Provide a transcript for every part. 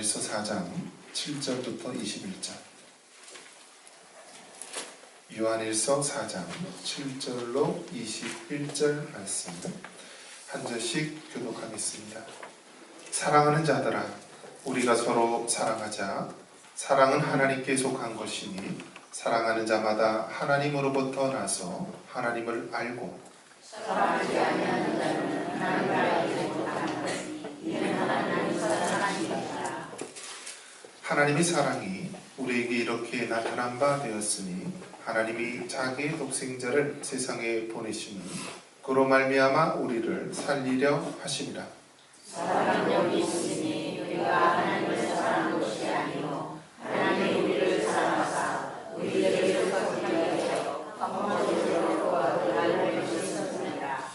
요한일서 4장 7절부터 21절. 요한일서 4장 7절로 21절 말씀 한 절씩 교독하겠습니다. 사랑하는 자들아, 우리가 서로 사랑하자. 사랑은 하나님께 속한 것이니 사랑하는 자마다 하나님으로부터 나서 하나님을 알고 사랑하지 아니하는 자는 하나님을 알지 못하나니 이는 하나님을 사랑하시니라. 하나님이 사랑이 우리에게 이렇게 나타난 바 되었으니 하나님이 자기의 독생자를 세상에 보내심은 그로 말미암아 우리를 살리려 하심이라. 사랑은 여기 있으니 우리가 하나님을 사랑한 것이 아니요 하나님이 우리를 사랑하사 우리에게 육성하게 하여 방법으로 구하고 알려 주셨습니다.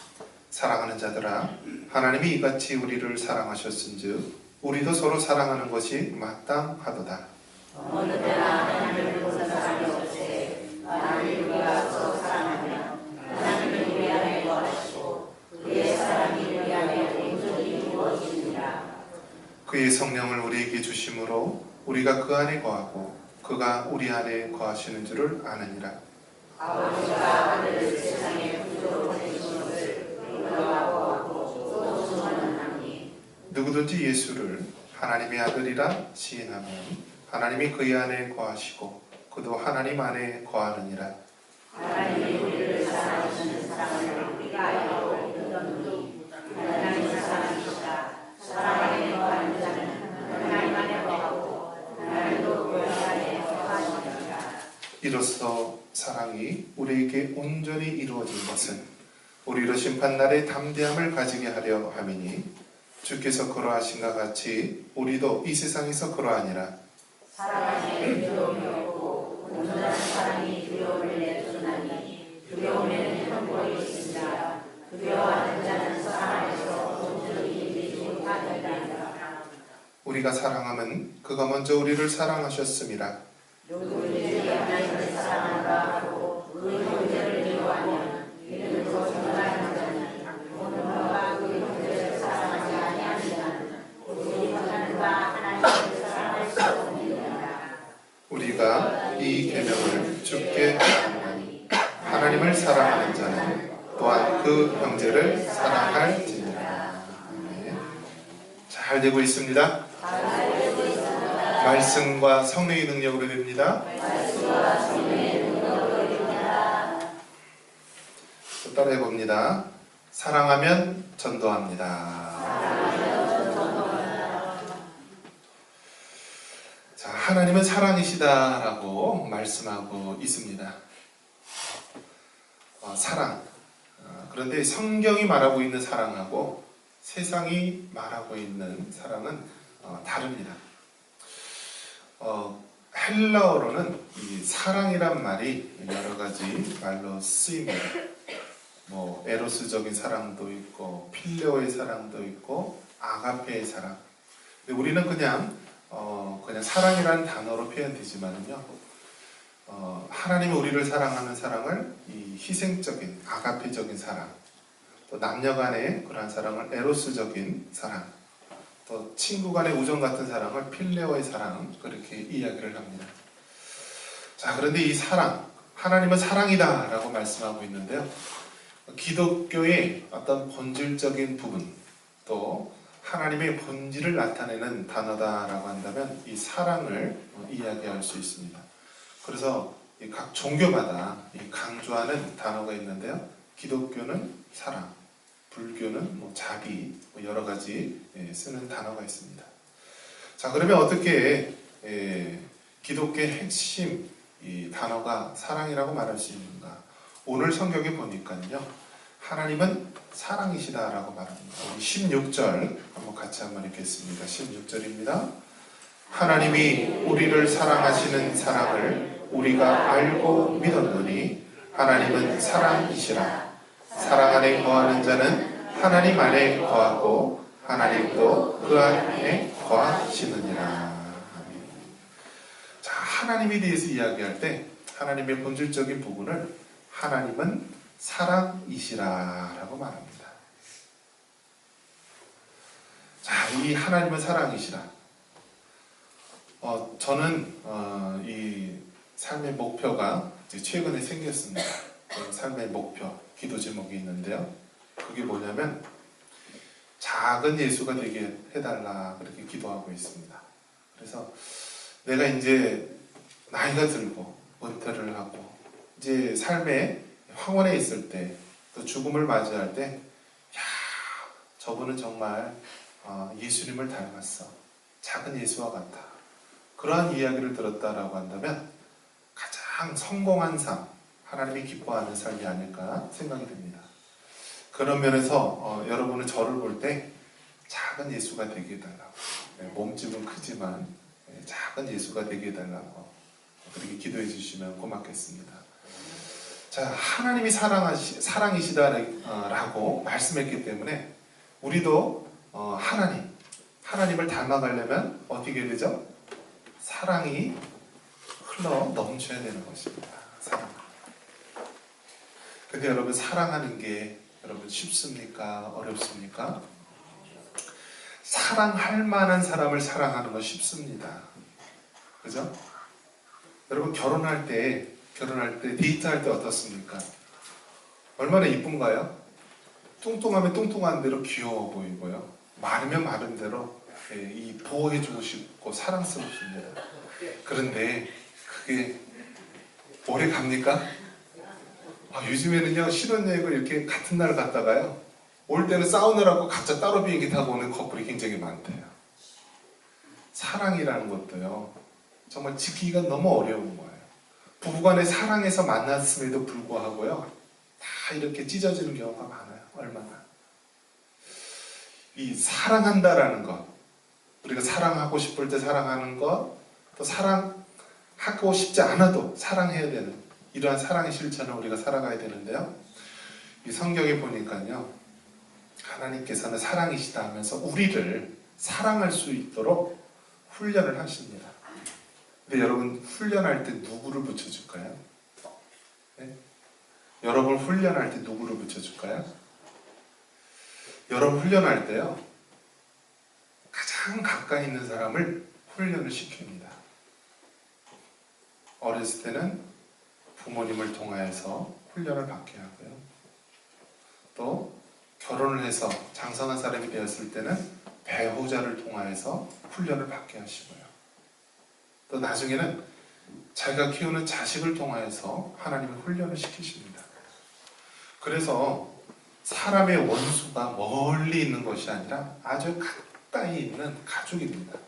사랑하는 자들아, 하나님이 이같이 우리를 사랑하셨은즉 우리도 서로 사랑하는 것이 마땅하도다. 어느 때나 하나님을 본 사람이 없으되 만일 우리가 서로 사랑하면 하나님은 우리 안에 거하시고 그의 사랑이 우리 안에 온전히 이루어지니라. 그의 성령을 우리에게 주심으로 우리가 그 안에 거하고 그가 우리 안에 거하시는 줄을 아느니라. 아버지가 아들을 세상에 구주로 보내신 것을 우리가 거하고 또 증언하니 누구든지 예수를 하나님의 아들이라 시인하면 하나님이 그의 안에 거하시고 그도 하나님 안에 거하느니라. 하나님이 우리를 사랑하시는 사랑을 우리가 알고 믿었노니 하나님은 사랑이시라. 사랑 안에 거하는 자는 하나님 안에 거하고 하나님도 그 안에 거하시느니라. 이로써 사랑이 우리에게 온전히 이루어진 것은 우리로 심판날에 담대함을 가지게 하려 함이니 주께서 그러하신가 같이 우리도 이 세상에서 그러하니라. 사랑 안에 두려움이 없고 온전한 사랑이 두려움을 내쫓나니 두려움에는 형벌이 있습니다. 두려워하는 자는 사랑 안에서 온전히 이르지 못하리라. 우리가 사랑함은 그가 먼저 우리를 사랑하셨음이라. 누구든지 하나님을 사랑하라 하고 그 형제를 미워하면 이는 그 정죄하는 자니 오늘과 그 형제를 사랑하지 아니하는 자는 우리 하나님과 하나님을 사랑할 수 없느니라. 우리가 이 계명을 주께 하나니 하나님을 사랑하는 자는 또한 그 형제를 사랑할지니라. 잘 되고 있습니다. 말씀과 성령의 능력으로 됩니다. 또 따라해 봅니다. 사랑하면 전도합니다. 자, 하나님은 사랑이시다라고 말씀하고 있습니다. 사랑. 그런데 성경이 말하고 있는 사랑하고 세상이 말하고 있는 사랑은 다릅니다. 헬라어로는 이 사랑이란 말이 여러 가지 말로 쓰입니다. 에로스적인 사랑도 있고 필레오의 사랑도 있고 아가페의 사랑. 근데 우리는 그냥 사랑이라는 단어로 표현되지만요. 하나님이 우리를 사랑하는 사랑을 이 희생적인 아가페적인 사랑, 또 남녀간의 그러한 사랑을 에로스적인 사랑, 또 친구 간의 우정 같은 사랑을 필레오의 사랑, 그렇게 이야기를 합니다. 자, 그런데 이 사랑, 하나님은 사랑이다 라고 말씀하고 있는데요. 기독교의 어떤 본질적인 부분, 또 하나님의 본질을 나타내는 단어다라고 한다면 이 사랑을 이야기할 수 있습니다. 그래서 각 종교마다 강조하는 단어가 있는데요. 기독교는 사랑, 불교는 자비, 여러 가지 쓰는 단어가 있습니다. 자, 그러면 어떻게 기독교의 핵심 이 단어가 사랑이라고 말할 수 있는가? 오늘 성경에 보니까요, 하나님은 사랑이시다라고 말합니다. 우리 16절 같이 한번 읽겠습니다. 16절입니다. 하나님이 우리를 사랑하시는 사랑을 우리가 알고 믿었노니 하나님은 사랑이시라. 사랑 안에 거하는 자는 하나님 안에 거하고 하나님도 그 안에 거하시느니라. 자, 하나님에 대해서 이야기할 때 하나님의 본질적인 부분을 하나님은 사랑이시라라고 말합니다. 자, 이 하나님은 사랑이시라. 저는 이 삶의 목표가 이제 최근에 생겼습니다. 삶의 목표, 기도 제목이 있는데요. 그게 뭐냐면 작은 예수가 되게 해달라 그렇게 기도하고 있습니다. 그래서 내가 이제 나이가 들고 은퇴를 하고 이제 삶의 황혼에 있을 때 또 죽음을 맞이할 때 야, 저분은 정말 예수님을 닮았어. 작은 예수와 같아. 그러한 이야기를 들었다라고 한다면 가장 성공한 삶, 하나님이 기뻐하는 삶이 아닐까 생각이 됩니다. 그런 면에서 여러분은 저를 볼 때 작은 예수가 되게 해달라고, 몸집은 크지만 작은 예수가 되게 해달라고 그렇게 기도해 주시면 고맙겠습니다. 자, 하나님이 사랑이시다라고 말씀했기 때문에 우리도 하나님을 닮아가려면 어떻게 해야 되죠? 사랑이 흘러 넘쳐야 되는 것입니다. 사랑. 근데 여러분, 사랑하는 게 여러분 쉽습니까? 어렵습니까? 사랑할 만한 사람을 사랑하는 건 쉽습니다. 그죠? 여러분, 결혼할 때 데이트할 때 어떻습니까? 얼마나 이쁜가요? 뚱뚱하면 뚱뚱한 대로 귀여워 보이고요. 마르면 마른 대로 보호해주고 싶고 사랑스럽습니다. 그런데 그게 오래 갑니까? 요즘에는요, 신혼여행을 이렇게 같은 날 갔다가요, 올 때는 싸우느라고 각자 따로 비행기 타고 오는 커플이 굉장히 많대요. 사랑이라는 것도요, 정말 지키기가 너무 어려운 거예요. 부부간의 사랑에서 만났음에도 불구하고요, 다 이렇게 찢어지는 경우가 많아요. 얼마나. 이 사랑한다라는 것, 우리가 사랑하고 싶을 때 사랑하는 것, 또 사랑하고 싶지 않아도 사랑해야 되는 이러한 사랑의 실천을 우리가 살아가야 되는데요. 이 성경에 보니까요, 하나님께서는 사랑이시다 하면서 우리를 사랑할 수 있도록 훈련을 하십니다. 근데 여러분, 훈련할 때 누구를 붙여줄까요? 네? 여러분 훈련할 때 누구를 붙여줄까요? 여러분 훈련할 때요, 가장 가까이 있는 사람을 훈련을 시킵니다. 어렸을 때는 부모님을 통하여서 훈련을 받게 하고요. 또 결혼을 해서 장성한 사람이 되었을 때는 배우자를 통하여서 훈련을 받게 하시고요. 또 나중에는 자기가 키우는 자식을 통하여서 하나님의 훈련을 시키십니다. 그래서 사람의 원수가 멀리 있는 것이 아니라 아주 가까이 있는 가족입니다.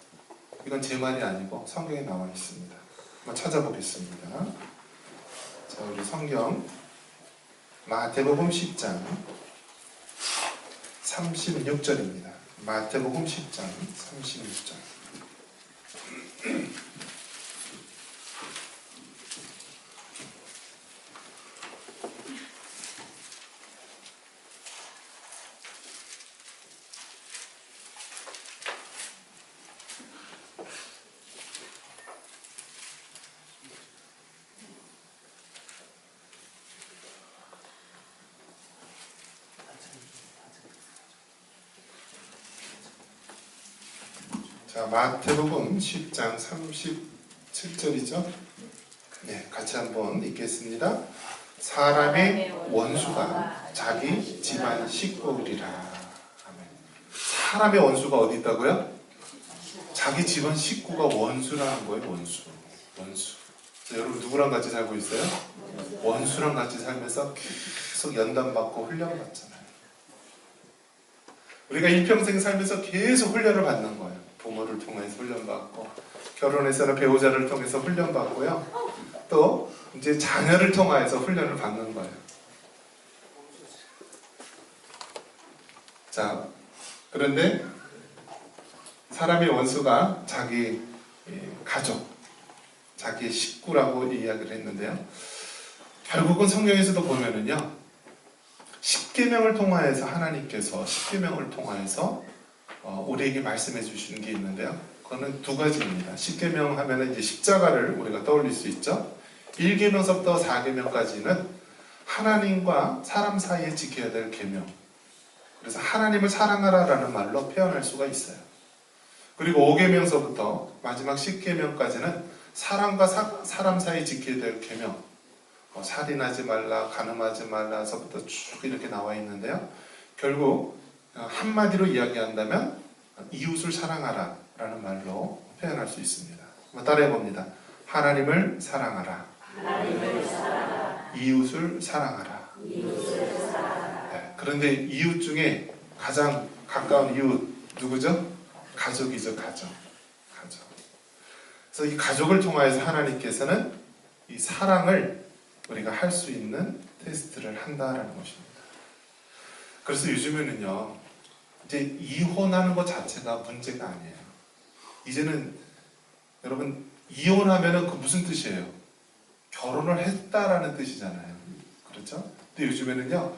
이건 제 말이 아니고 성경에 나와 있습니다. 한번 찾아보겠습니다. 자, 우리 성경 마태복음 10장 36절입니다. 마태복음 10장 36절. 자, 마태복음 10장 37절이죠. 네, 같이 한번 읽겠습니다. 사람의 원수가 자기 집안 식구리라. 아멘. 사람의 원수가 어디 있다고요? 자기 집안 식구가 원수라는 거예요. 원수. 자, 여러분 누구랑 같이 살고 있어요? 원수랑 같이 살면서 계속 연단받고 훈련받잖아요. 우리가 일평생 살면서 계속 훈련을 받는 거예요. 부모를 통해서 훈련받고, 결혼해서는 배우자를 통해서 훈련받고요. 또 이제 자녀를 통해서 훈련을 받는 거예요. 자, 그런데 사람의 원수가 자기 가족, 자기 식구라고 이야기를 했는데요. 결국은 성경에서도 보면은요, 십계명을 통하여서 하나님께서 십계명을 통하여서 우리에게 말씀해 주시는 게 있는데요. 그거는 두 가지입니다. 십계명 하면은 이제 십자가를 우리가 떠올릴 수 있죠. 1계명서부터 4계명까지는 하나님과 사람 사이에 지켜야 될 계명. 그래서 하나님을 사랑하라라는 말로 표현할 수가 있어요. 그리고 5계명서부터 마지막 10계명까지는 사람과 사람 사이 지켜야 될 계명, 살인하지 말라, 간음하지 말라서부터 쭉 이렇게 나와 있는데요. 결국 한마디로 이야기한다면 이웃을 사랑하라 라는 말로 표현할 수 있습니다. 한번 따라해 봅니다. 하나님을 사랑하라. 이웃을 사랑하라. 네, 그런데 이웃 중에 가장 가까운 이웃 누구죠? 가족이죠. 가족. 그래서 이 가족을 통하여서 하나님께서는 이 사랑을 우리가 할 수 있는 테스트를 한다라는 것입니다. 그래서 요즘에는요, 이제 이혼하는 것 자체가 문제가 아니에요. 이제는 여러분 이혼하면은 그 무슨 뜻이에요? 결혼을 했다라는 뜻이잖아요. 그렇죠? 근데 요즘에는요,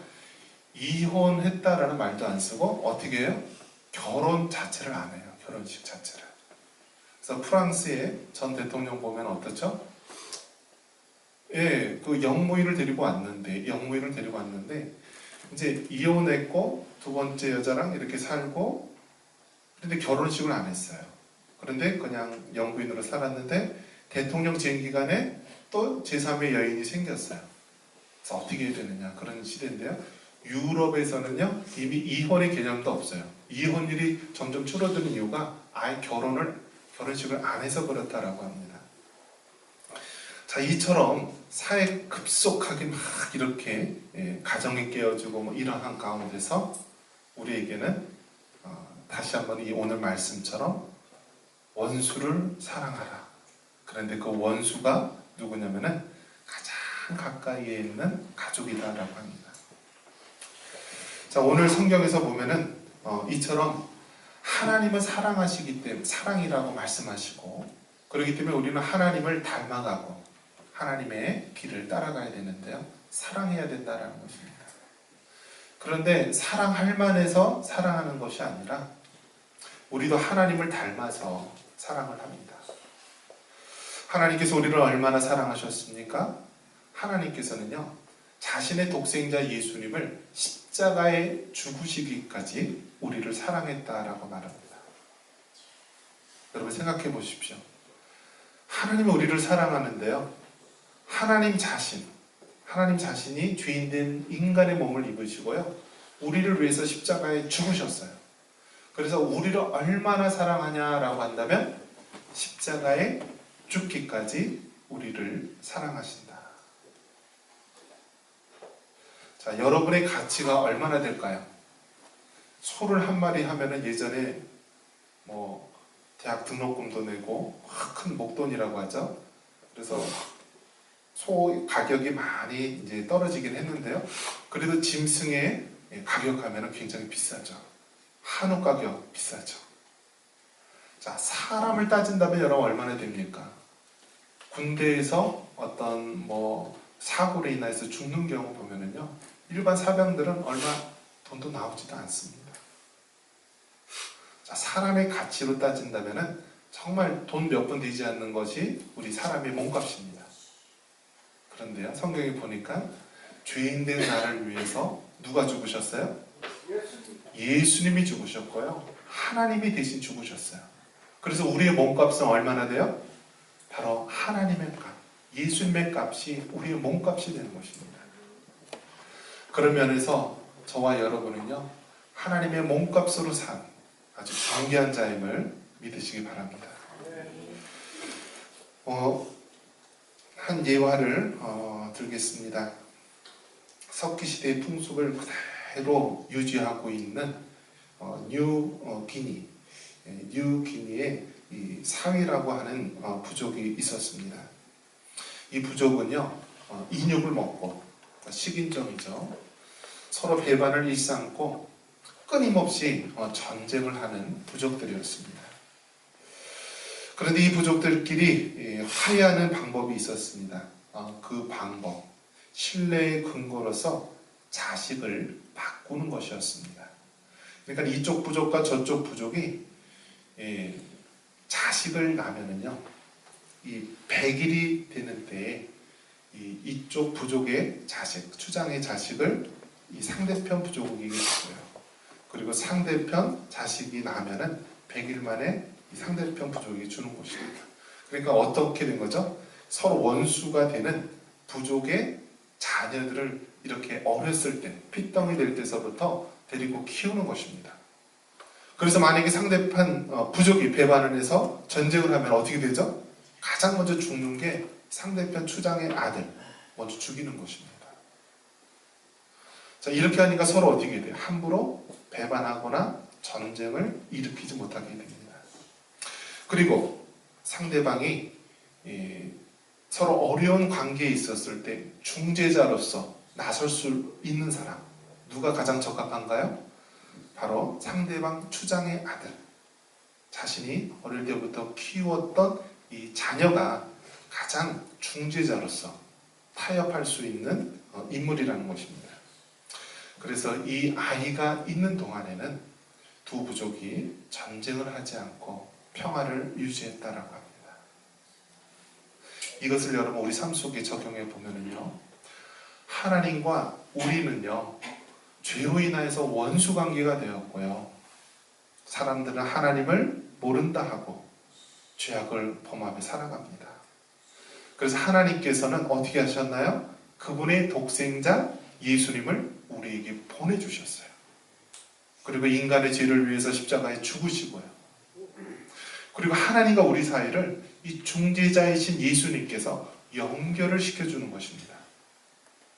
이혼했다라는 말도 안 쓰고 어떻게 해요? 결혼 자체를 안 해요. 결혼식 자체를. 그래서 프랑스의 전 대통령 보면 어떻죠? 예, 그 영무인을 데리고 왔는데 이제 이혼했고 두 번째 여자랑 이렇게 살고, 그런데 결혼식을 안 했어요. 그런데 그냥 영부인으로 살았는데 대통령 재임 기간에 또 제3의 여인이 생겼어요. 그래서 어떻게 해야 되느냐, 그런 시대인데요. 유럽에서는요, 이미 이혼의 개념도 없어요. 이혼율이 점점 줄어드는 이유가 아예 결혼식을 안 해서 그렇다라고 합니다. 자, 이처럼 사회 급속하게 막 이렇게 가정이 깨어지고 뭐 이러한 가운데서 우리에게는 다시 한번 이 오늘 말씀처럼 원수를 사랑하라. 그런데 그 원수가 누구냐면은 가장 가까이에 있는 가족이다라고 합니다. 자, 오늘 성경에서 보면은 이처럼 하나님은 사랑하시기 때문에 사랑이라고 말씀하시고, 그렇기 때문에 우리는 하나님을 닮아가고 하나님의 길을 따라가야 되는데요, 사랑해야 된다라는 것입니다. 그런데 사랑할 만해서 사랑하는 것이 아니라 우리도 하나님을 닮아서 사랑을 합니다. 하나님께서 우리를 얼마나 사랑하셨습니까? 하나님께서는요, 자신의 독생자 예수님을 십자가에 죽으시기까지 우리를 사랑했다라고 말합니다. 여러분 생각해 보십시오. 하나님이 우리를 사랑하는데요, 하나님 자신이 죄인된 인간의 몸을 입으시고요, 우리를 위해서 십자가에 죽으셨어요. 그래서 우리를 얼마나 사랑하냐라고 한다면 십자가에 죽기까지 우리를 사랑하신다. 자, 여러분의 가치가 얼마나 될까요? 소를 한 마리 하면은 예전에 뭐 대학 등록금도 내고 큰 목돈이라고 하죠. 그래서 소 가격이 많이 이제 떨어지긴 했는데요. 그래도 짐승의 가격하면은 굉장히 비싸죠. 한우 가격 비싸죠. 자, 사람을 따진다면 여러분 얼마나 됩니까? 군대에서 어떤 뭐 사고로 인해서 죽는 경우 보면은요, 일반 사병들은 얼마 돈도 나오지도 않습니다. 자, 사람의 가치로 따진다면은 정말 돈 몇 푼 되지 않는 것이 우리 사람의 몸값입니다. 그런데요, 성경에 보니까 죄인된 나를 위해서 누가 죽으셨어요? 예수님이 죽으셨고요, 하나님이 대신 죽으셨어요. 그래서 우리의 몸값은 얼마나 돼요? 바로 하나님의 값, 예수님의 값이 우리의 몸값이 되는 것입니다. 그런 면에서 저와 여러분은요, 하나님의 몸값으로 산 아주 존귀한 자임을 믿으시기 바랍니다. 한 예화를 들겠습니다. 석기시대의 풍습을 그대로 유지하고 있는 뉴기니의 이 사위라고 하는 부족이 있었습니다. 이 부족은요, 인육을 먹고, 식인종이죠, 서로 배반을 일삼고 끊임없이 전쟁을 하는 부족들이었습니다. 그런데 이 부족들끼리 화해하는 방법이 있었습니다. 그 방법, 신뢰의 근거로서 자식을 바꾸는 것이었습니다. 그러니까 이쪽 부족과 저쪽 부족이 자식을 낳으면은요, 이 100일이 되는 때에 이쪽 부족의 자식, 추장의 자식을 이 상대편 부족에게 주고요. 그리고 상대편 자식이 낳으면은 100일 만에 이 상대편 부족에게 주는 것입니다. 그러니까 어떻게 된 거죠? 서로 원수가 되는 부족의 자녀들을 이렇게 어렸을 때, 핏덩이 될 때서부터 데리고 키우는 것입니다. 그래서 만약에 상대편 부족이 배반을 해서 전쟁을 하면 어떻게 되죠? 가장 먼저 죽는 게 상대편 추장의 아들, 먼저 죽이는 것입니다. 자, 이렇게 하니까 서로 어떻게 돼요? 함부로 배반하거나 전쟁을 일으키지 못하게 됩니다. 그리고 상대방이 서로 어려운 관계에 있었을 때 중재자로서 나설 수 있는 사람, 누가 가장 적합한가요? 바로 상대방 추장의 아들, 자신이 어릴 때부터 키웠던 이 자녀가 가장 중재자로서 타협할 수 있는 인물이라는 것입니다. 그래서 이 아이가 있는 동안에는 두 부족이 전쟁을 하지 않고 평화를 유지했다라고 합니다. 이것을 여러분 우리 삶 속에 적용해 보면은요, 하나님과 우리는요, 죄로 인하여서 원수 관계가 되었고요, 사람들은 하나님을 모른다 하고 죄악을 범하며 살아갑니다. 그래서 하나님께서는 어떻게 하셨나요? 그분의 독생자 예수님을 우리에게 보내주셨어요. 그리고 인간의 죄를 위해서 십자가에 죽으시고요. 그리고 하나님과 우리 사이를 이 중재자이신 예수님께서 연결을 시켜주는 것입니다.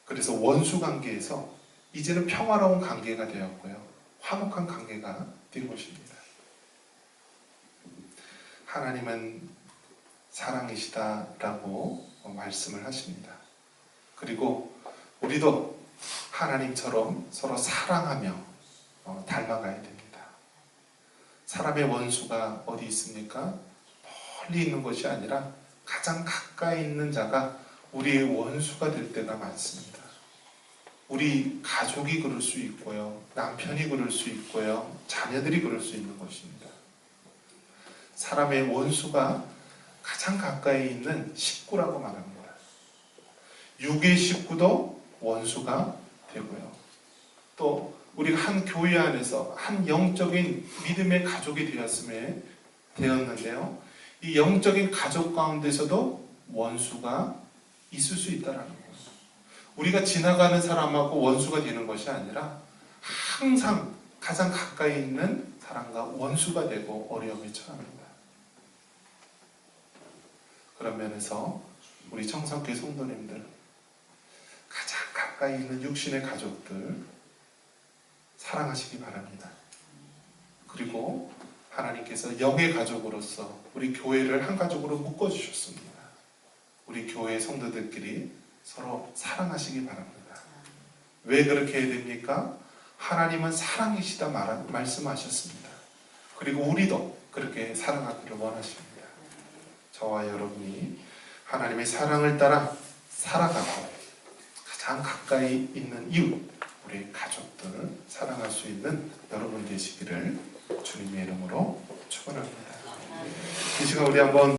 그래서 원수 관계에서 이제는 평화로운 관계가 되었고요, 화목한 관계가 된 것입니다. 하나님은 사랑이시다라고 말씀을 하십니다. 그리고 우리도 하나님처럼 서로 사랑하며 닮아가야 됩니다. 사람의 원수가 어디 있습니까? 멀리 있는 것이 아니라 가장 가까이 있는 자가 우리의 원수가 될 때가 많습니다. 우리 가족이 그럴 수 있고요, 남편이 그럴 수 있고요, 자녀들이 그럴 수 있는 것입니다. 사람의 원수가 가장 가까이 있는 식구라고 말합니다. 육의 식구도 원수가 되고요, 또 우리가 한 교회 안에서 한 영적인 믿음의 가족이 되었는데요, 이 영적인 가족 가운데서도 원수가 있을 수 있다는 거예요. 우리가 지나가는 사람하고 원수가 되는 것이 아니라 항상 가장 가까이 있는 사람과 원수가 되고 어려움에 처합니다. 그런 면에서 우리 청성교회 성도님들, 가장 가까이 있는 육신의 가족들 사랑하시기 바랍니다. 그리고 하나님께서 영의 가족으로서 우리 교회를 한 가족으로 묶어주셨습니다. 우리 교회 성도들끼리 서로 사랑하시기 바랍니다. 왜 그렇게 해야 됩니까? 하나님은 사랑이시다 말씀하셨습니다. 그리고 우리도 그렇게 사랑하기를 원하십니다. 저와 여러분이 하나님의 사랑을 따라 살아가고 가장 가까이 있는 이웃, 우리 가족들을 사랑할 수 있는 여러분 되시기를 주님의 이름으로 축원합니다. 이 시간 우리 한번